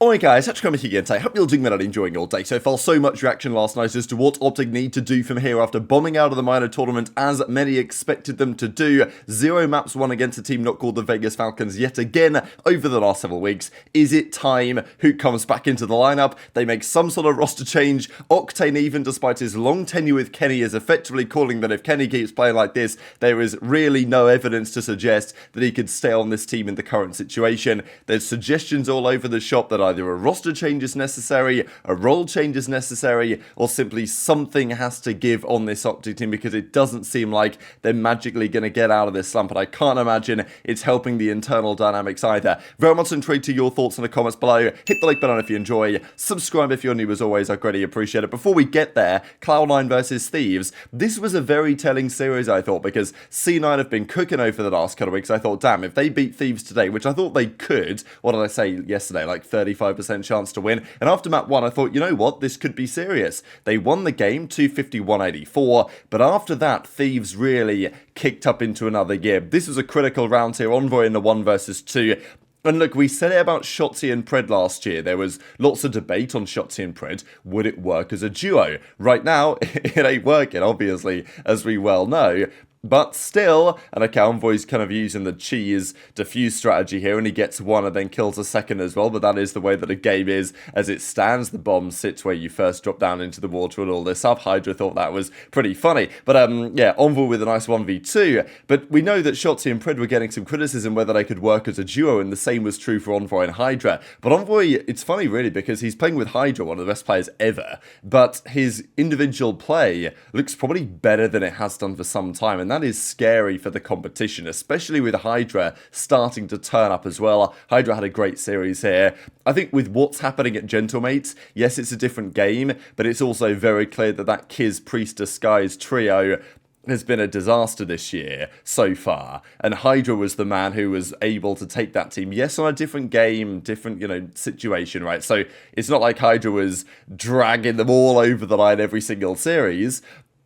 Alright guys, Kremp here again today. Hope you're doing well and enjoying your day so far. So much reaction last night as to what OpTic need to do from here after bombing out of the minor tournament as many expected them to do. 0 maps won against a team not called the Vegas Falcons yet again over the last several weeks. Is it time? Who comes back into the lineup? They make some sort of roster change. Octane, even despite his long tenure with Kenny, is effectively calling that if Kenny keeps playing like this, there is really no evidence to suggest that he could stay on this team in the current situation. There's suggestions all over the shop that either a roster change is necessary, a role change is necessary, or simply something has to give on this OpTic team because it doesn't seem like they're magically going to get out of this slump, and I can't imagine it's helping the internal dynamics either. Very much intrigued to your thoughts in the comments below. Hit the like button if you enjoy, subscribe if you're new as always, I greatly appreciate it. Before we get there, Cloud9 versus Thieves. This was a very telling series, I thought, because C9 have been cooking over the last couple of weeks. I thought, damn, if they beat Thieves today, which I thought they could, what did I say yesterday, like 35% chance to win, and after map 1 I thought, you know what, this could be serious. They won the game 250-184, but after that Thieves really kicked up into another gear. This was a critical round here, Envoy in the 1 versus 2. And look, we said it about Shotzzy and Pred last year. There was lots of debate on Shotzzy and Pred. Would it work as a duo? Right now, it ain't working, obviously, as we well know. But still, and okay, Envoy's kind of using the cheese defuse strategy here, and he gets one and then kills a second as well, but that is the way that the game is as it stands. The bomb sits where you first drop down into the water and all this up. HyDra thought that was pretty funny. But yeah, Envoy with a nice 1v2, but we know that Shotzzy and Pred were getting some criticism whether they could work as a duo, and the same was true for Envoy and HyDra. But Envoy, it's funny really, because he's playing with HyDra, one of the best players ever, but his individual play looks probably better than it has done for some time, and that is scary for the competition, especially with HyDra starting to turn up as well. HyDra had a great series here. I think with what's happening at Gentlemates, yes, it's a different game, but it's also very clear that that Priestahh, Skyz trio has been a disaster this year so far, and HyDra was the man who was able to take that team, yes, on a different game, different, situation, right? So it's not like HyDra was dragging them all over the line every single series,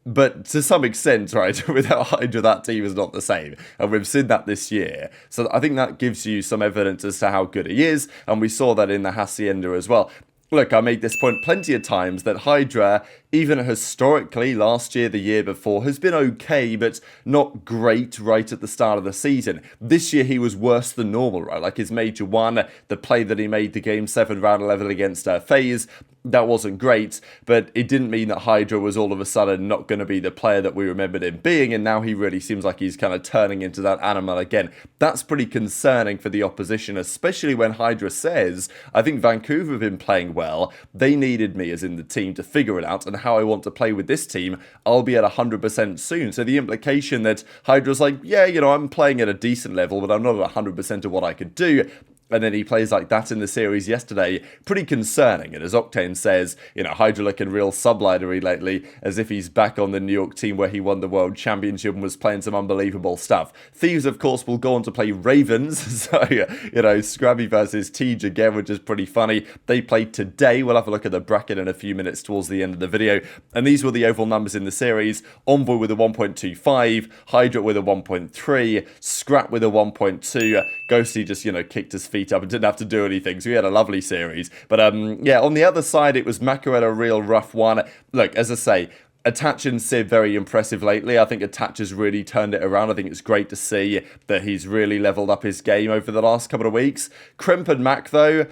but to some extent, right, without HyDra, that team is not the same. And we've seen that this year. So I think that gives you some evidence as to how good he is. And we saw that in the Hacienda as well. Look, I made this point plenty of times that HyDra, even historically, last year, the year before, has been okay, but not great right at the start of the season. This year, he was worse than normal, right? Like his Major 1, the play that he made the Game 7 round 11 against FaZe, that wasn't great, but it didn't mean that HyDra was all of a sudden not going to be the player that we remembered him being, and now he really seems like he's kind of turning into that animal again. That's pretty concerning for the opposition, especially when HyDra says, I think Vancouver have been playing well, they needed me as in the team to figure it out, and how I want to play with this team, I'll be at 100% soon. So the implication that HyDra's like, yeah, I'm playing at a decent level, but I'm not at 100% of what I could do. And then he plays like that in the series yesterday, pretty concerning. And as Octane says, HyDra looking real sublinery lately, as if he's back on the New York team where he won the World Championship and was playing some unbelievable stuff. Thieves, of course, will go on to play Ravens, so, Scrappy versus TJHaLy again, which is pretty funny. They played today. We'll have a look at the bracket in a few minutes towards the end of the video. And these were the overall numbers in the series. Envoy with a 1.25, HyDra with a 1.3, Scrap with a 1.2, Ghosty just, kicked his feet up and didn't have to do anything, so we had a lovely series. But yeah, on the other side, it was Mack who had a real rough one. Look, as I say, Attach and Sid very impressive lately. I think Attach has really turned it around. I think it's great to see that he's really leveled up his game over the last couple of weeks. Kremp and Mack, though,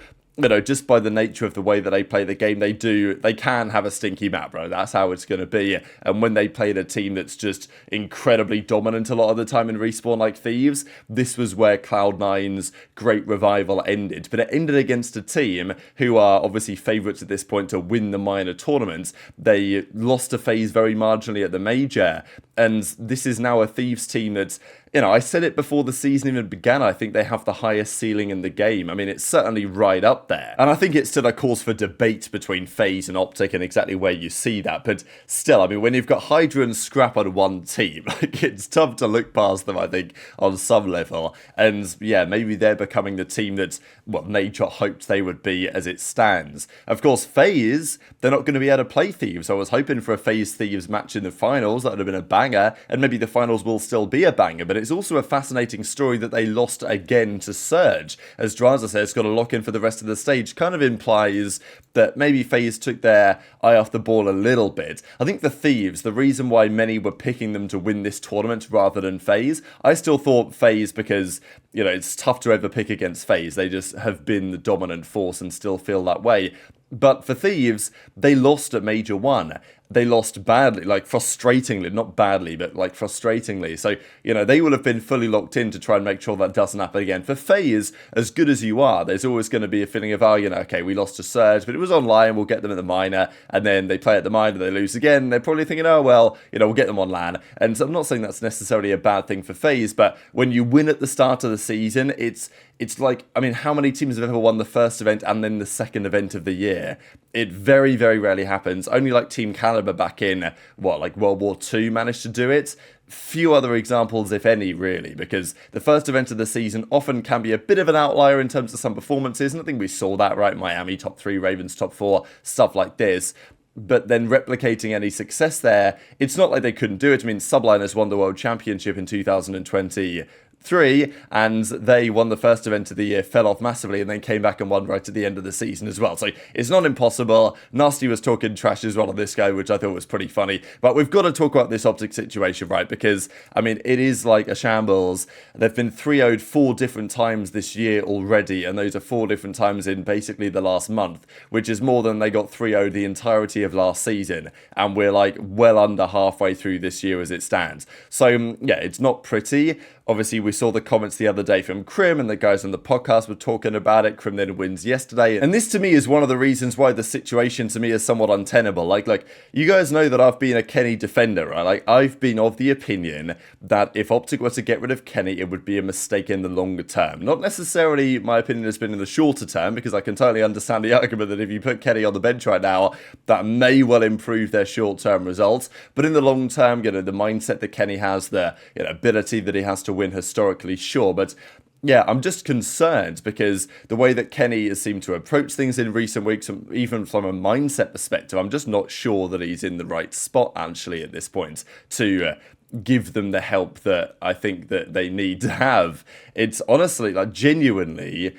just by the nature of the way that they play the game, they can have a stinky map, bro. That's how it's going to be. And when they played a team that's just incredibly dominant a lot of the time in Respawn like Thieves, this was where Cloud9's great revival ended. But it ended against a team who are obviously favourites at this point to win the minor tournaments. They lost to FaZe very marginally at the major. And this is now a Thieves team that's, I said it before the season even began, I think they have the highest ceiling in the game. I mean, it's certainly right up there. And I think it's still a cause for debate between FaZe and OpTic and exactly where you see that. But still, I mean, when you've got HyDra and Scrap on one team, it's tough to look past them, I think, on some level. And yeah, maybe they're becoming the team that, nature hoped they would be as it stands. Of course, FaZe, they're not going to be able to play Thieves. So I was hoping for a FaZe Thieves match in the finals. That would have been a banger. And maybe the finals will still be a banger. But it's also a fascinating story that they lost again to Surge. As Drazah says, got to lock in for the rest of the stage, kind of implies that maybe FaZe took their eye off the ball a little bit. I think the Thieves, the reason why many were picking them to win this tournament rather than FaZe, I still thought FaZe because, you know, it's tough to ever pick against FaZe. They just have been the dominant force and still feel that way. But for Thieves, they lost at Major 1. They lost badly, like frustratingly, not badly, but like frustratingly. So, you know, they will have been fully locked in to try and make sure that doesn't happen again. For FaZe, as good as you are, there's always going to be a feeling of, oh, you know, okay, we lost to Surge, but it was online, we'll get them at the minor, and then they play at the minor, they lose again, they're probably thinking, oh, well, you know, we'll get them on LAN. And so I'm not saying that's necessarily a bad thing for FaZe, but when you win at the start of the season, it's like, I mean, how many teams have ever won the first event and then the second event of the year? It very, very rarely happens. Only like Team Caliber back in, like World War II managed to do it. Few other examples, if any, really, because the first event of the season often can be a bit of an outlier in terms of some performances, and I think we saw that, right? Miami top 3, Ravens top 4, stuff like this. But then replicating any success there, it's not like they couldn't do it. I mean, Subliners won the World Championship in 2023, and they won the first event of the year, fell off massively, and then came back and won right at the end of the season as well. So it's not impossible. Nastie was talking trash as well on this guy, which I thought was pretty funny. But we've got to talk about this OpTic situation, right? Because, I mean, it is like a shambles. They've been 3-0'd 4 different times this year already, and those are 4 different times in basically the last month, which is more than they got 3-0'd the entirety of last season. And we're like well under halfway through this year as it stands. So, yeah, it's not pretty. Obviously, we saw the comments the other day from Kremp, and the guys on the podcast were talking about it. Kremp then wins yesterday. And this, to me, is one of the reasons why the situation, to me, is somewhat untenable. Like, you guys know that I've been a Kenny defender, right? Like, I've been of the opinion that if OpTic were to get rid of Kenny, it would be a mistake in the longer term. Not necessarily my opinion has been in the shorter term, because I can totally understand the argument that if you put Kenny on the bench right now, that may well improve their short-term results. But in the long term, you know, the mindset that Kenny has, the ability that he has to win historically, sure, but yeah, I'm just concerned because the way that Kenny has seemed to approach things in recent weeks, even from a mindset perspective, I'm just not sure that he's in the right spot actually at this point to give them the help that I think that they need to have. It's honestly, like, genuinely,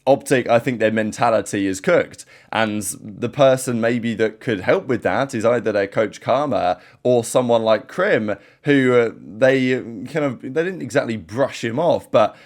OpTic, I think their mentality is cooked, and the person maybe that could help with that is either their coach Karma or someone like Kremp, who they didn't exactly brush him off, but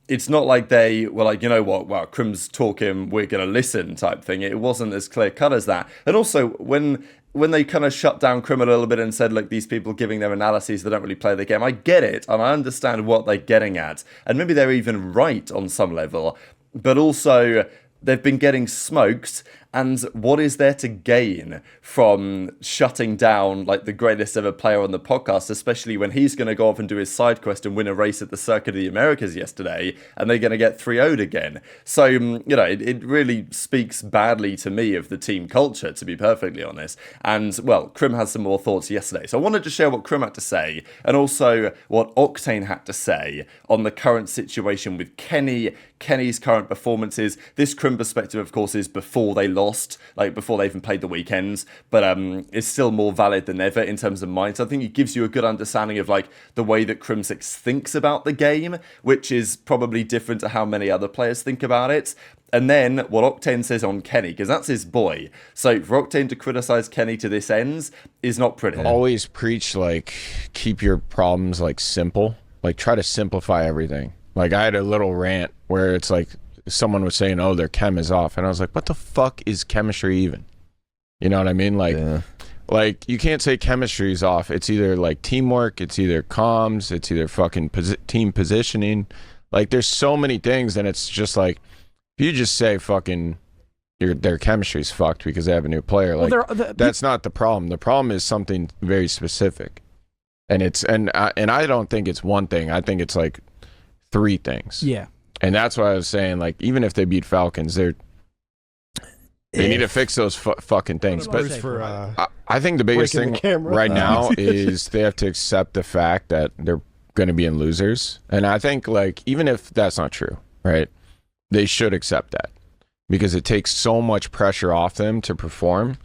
it's not like they were like, you know what, well, Kremp's talking, we're going to listen type thing. It wasn't as clear cut as that. And also, when they kind of shut down Kremp a little bit and said, look, these people giving their analyses, they don't really play the game, I get it, and I understand what they're getting at, and maybe they're even right on some level. But also, they've been getting smoked, and what is there to gain from shutting down like the greatest ever player on the podcast, especially when he's going to go off and do his side quest and win a race at the Circuit of the Americas yesterday, and they're going to get 3-0'd again. So, you know, it really speaks badly to me of the team culture, to be perfectly honest. And, well, Kremp has some more thoughts yesterday. So I wanted to share what Kremp had to say, and also what Octane had to say on the current situation with Kenny's current performances. This Kremp perspective, of course, is before they lost, like before they even played the weekends, but it's still more valid than ever in terms of mind. So I think it gives you a good understanding of like the way that Kremp thinks about the game, which is probably different to how many other players think about it. And then what Octane says on Kenny, because that's his boy. So for Octane to criticize Kenny to this ends is not pretty. Always preach like keep your problems like simple, like try to simplify everything. Like I had a little rant where it's like someone was saying, oh, their chem is off. And I was like, what the fuck is chemistry even? You know what I mean? Like, like you can't say chemistry is off. It's either like teamwork, it's either comms, it's either fucking team positioning. Like there's so many things, and it's just like, if you just say fucking their chemistry's fucked because they have a new player, like that's not the problem. The problem is something very specific. And it's, and I don't think it's one thing. I think it's like 3 things. Yeah. And that's why I was saying, like, even if they beat Falcons, they need to fix those fucking things. But I think the biggest thing right now is they have to accept the fact that they're going to be in losers. And I think, like, even if that's not true, right, they should accept that because it takes so much pressure off them to perform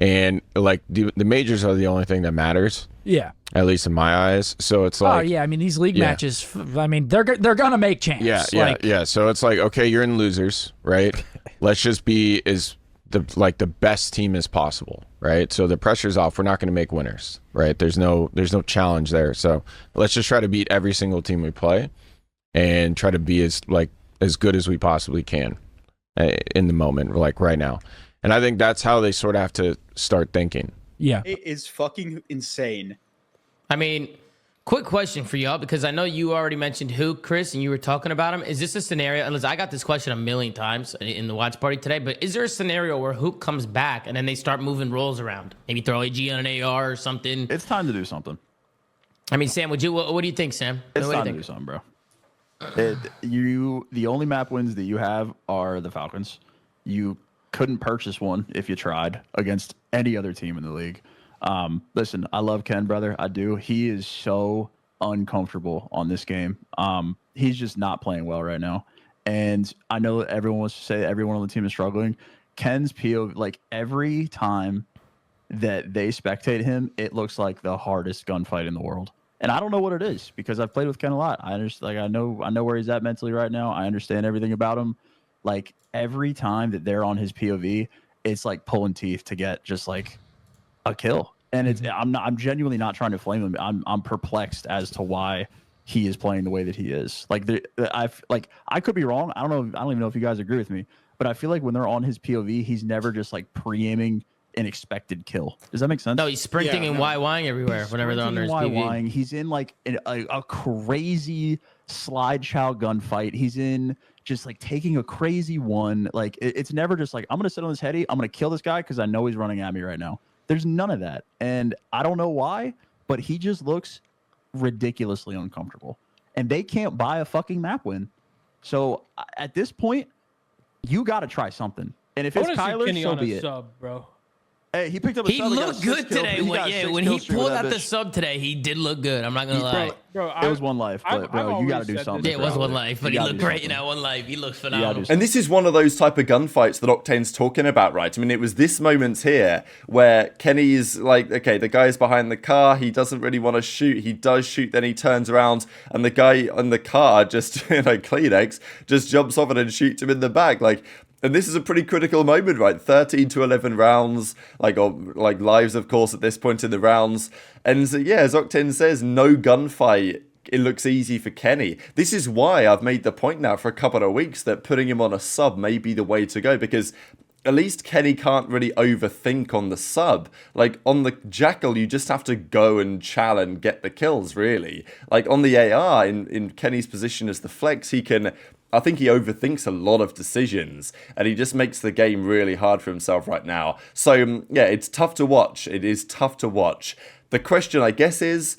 And like the majors are the only thing that matters. Yeah. At least in my eyes. So it's like, oh yeah, I mean these league matches. I mean they're gonna make champs. Yeah. So it's like, okay, you're in losers, right? Let's just be the best team as possible, right? So the pressure's off. We're not going to make winners, right? There's no challenge there. So let's just try to beat every single team we play, and try to be as good as we possibly can in the moment, like right now. And I think that's how they sort of have to start thinking. Yeah, it is fucking insane. I mean, quick question for y'all, because I know you already mentioned Hook, Chris, and you were talking about him. Is this a scenario? And listen, I got this question a million times in the watch party today, but is there a scenario where Hook comes back and then they start moving roles around? Maybe throw AG on an AR or something? It's time to do something. I mean, Sam, what do you think, Sam? It's what do you time to think? do something, bro. The only map wins that you have are the Falcons. You couldn't purchase one if you tried against any other team in the league. Listen, I love Ken, brother. I do. He is so uncomfortable on this game. He's just not playing well right now. And I know everyone wants to say everyone on the team is struggling. Ken's PO, like every time that they spectate him, it looks like the hardest gunfight in the world. And I don't know what it is because I've played with Ken a lot. I understand, I know where he's at mentally right now. I understand everything about him. Like every time that they're on his POV, it's like pulling teeth to get just like a kill. And I'm genuinely not trying to flame him. I'm perplexed as to why he is playing the way that he is. Like I could be wrong. I don't even know if you guys agree with me, but I feel like when they're on his POV, he's never just like pre-aiming an expected kill. Does that make sense? No, he's sprinting and YYing everywhere whenever they're on his PV. He's in like a crazy slide chow gunfight. He's in just like taking a crazy one. Like it's never just like, I'm going to sit on this heady. I'm going to kill this guy because I know he's running at me right now. There's none of that. And I don't know why, but he just looks ridiculously uncomfortable. And they can't buy a fucking map win. So at this point, you got to try something. And if it's Kyler, so be it. Sub, bro. Hey, he picked up a He sub. looked good today. When he pulled out the sub today, he did look good. I'm not going to lie. Bro, it was one life, but bro, you got to do something. Yeah, it was one life, but he looked great in that one life. He looks phenomenal. And this is one of those type of gunfights that Octane's talking about, right? I mean, it was this moment here where Kenny's like, okay, the guy's behind the car. He doesn't really want to shoot. He does shoot, then he turns around, and the guy on the car just, CleanX, just jumps off it and shoots him in the back. And this is a pretty critical moment, right? 13 to 11 rounds, lives, of course, at this point in the rounds. And so, yeah, as Octane says, no gunfight. It looks easy for Kenny. This is why I've made the point now for a couple of weeks that putting him on a sub may be the way to go, because at least Kenny can't really overthink on the sub. Like, on the Jackal, you just have to go and chal and get the kills, really. Like, on the AR, in Kenny's position as the flex, I think he overthinks a lot of decisions, and he just makes the game really hard for himself right now. So, yeah, it's tough to watch. It is tough to watch. The question, I guess, is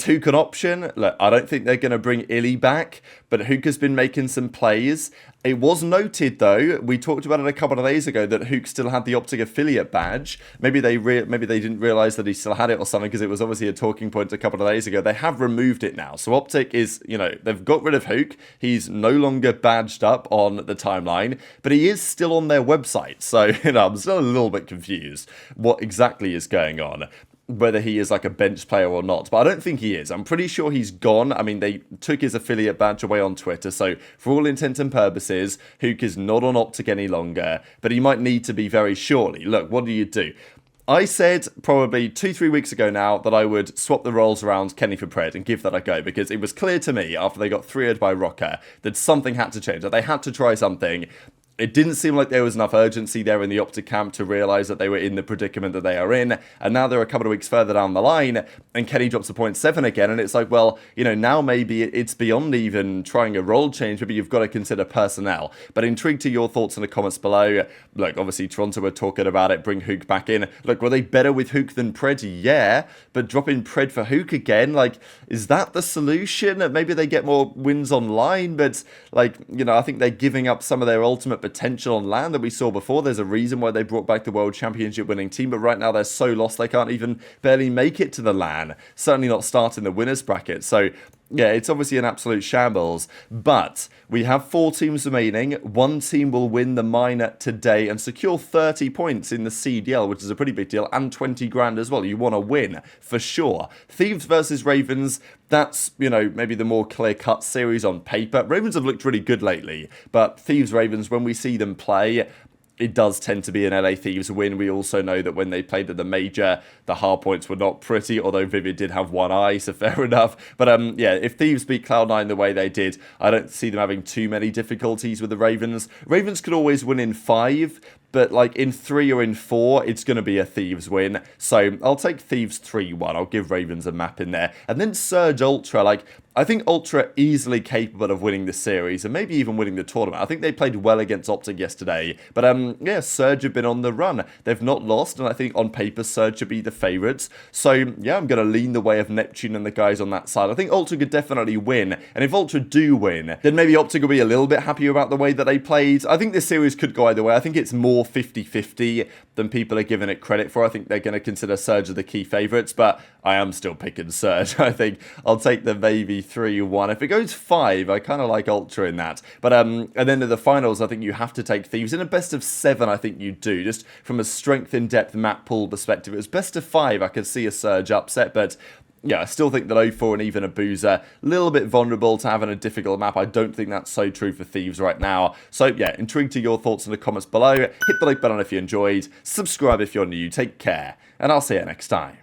Hook an option? Look, I don't think they're going to bring iLLeY back, but Hook has been making some plays. It was noted, though, we talked about it a couple of days ago, that Hook still had the OpTic affiliate badge. Maybe they didn't realize that he still had it or something, because it was obviously a talking point a couple of days ago. They have removed it now. So OpTic is, they've got rid of Hook. He's no longer badged up on the timeline, but he is still on their website. So, I'm still a little bit confused what exactly is going on, whether he is like a bench player or not, but I don't think he is. I'm pretty sure he's gone. I mean, they took his affiliate badge away on Twitter, so for all intents and purposes, Hook is not on OpTic any longer, but he might need to be very shortly. Look, what do? I said probably 2-3 weeks ago now that I would swap the roles around Kenny for Pred and give that a go, because it was clear to me after they got 3-0'd by Rocker that something had to change, that they had to try something. It didn't seem like there was enough urgency there in the OpTic camp to realise that they were in the predicament that they are in, and now they're a couple of weeks further down the line, and Kenny drops a 0.7 again, and it's like, well, now maybe it's beyond even trying a role change, maybe you've got to consider personnel. But intrigued to your thoughts in the comments below. Look, obviously Toronto were talking about it, bring Hook back in. Look, were they better with Hook than Pred? Yeah, but dropping Pred for Hook again, is that the solution? Maybe they get more wins online, but I think they're giving up some of their ultimate potential on LAN that we saw before. There's a reason why they brought back the World Championship winning team, but right now they're so lost they can't even barely make it to the LAN. Certainly not starting the winners bracket. So yeah, it's obviously an absolute shambles, but we have 4 teams remaining. 1 team will win the minor today and secure 30 points in the CDL, which is a pretty big deal, and 20 grand as well. You want to win, for sure. Thieves versus Ravens, that's, you know, maybe the more clear-cut series on paper. Ravens have looked really good lately, but Thieves, Ravens, when we see them play, it does tend to be an LA Thieves win. We also know that when they played at the major, the hard points were not pretty, although Vivid did have one eye, so fair enough. But yeah, if Thieves beat Cloud9 the way they did, I don't see them having too many difficulties with the Ravens. Ravens could always win in 5, but like in 3 or in 4, it's going to be a Thieves win. So I'll take Thieves 3-1. I'll give Ravens a map in there. And then Surge Ultra, like, I think Ultra easily capable of winning the series and maybe even winning the tournament. I think they played well against OpTic yesterday. But yeah, Surge have been on the run. They've not lost, and I think on paper Surge should be the favourites. So yeah, I'm going to lean the way of Neptune and the guys on that side. I think Ultra could definitely win. And if Ultra do win, then maybe OpTic will be a little bit happier about the way that they played. I think this series could go either way. I think it's more 50-50 than people are giving it credit for. I think they're going to consider Surge as the key favourites, but I am still picking Surge. I think I'll take the maybe 3-1. If it goes 5, I kind of like Ultra in that. But and then in the finals, I think you have to take Thieves. In a best of 7, I think you do. Just from a strength in depth map pool perspective, it was best of 5. I could see a Surge upset, but yeah, I still think that 0-4 and even Abuzah, a little bit vulnerable to having a difficult map. I don't think that's so true for Thieves right now. So yeah, intrigued to your thoughts in the comments below. Hit the like button if you enjoyed. Subscribe if you're new. Take care, and I'll see you next time.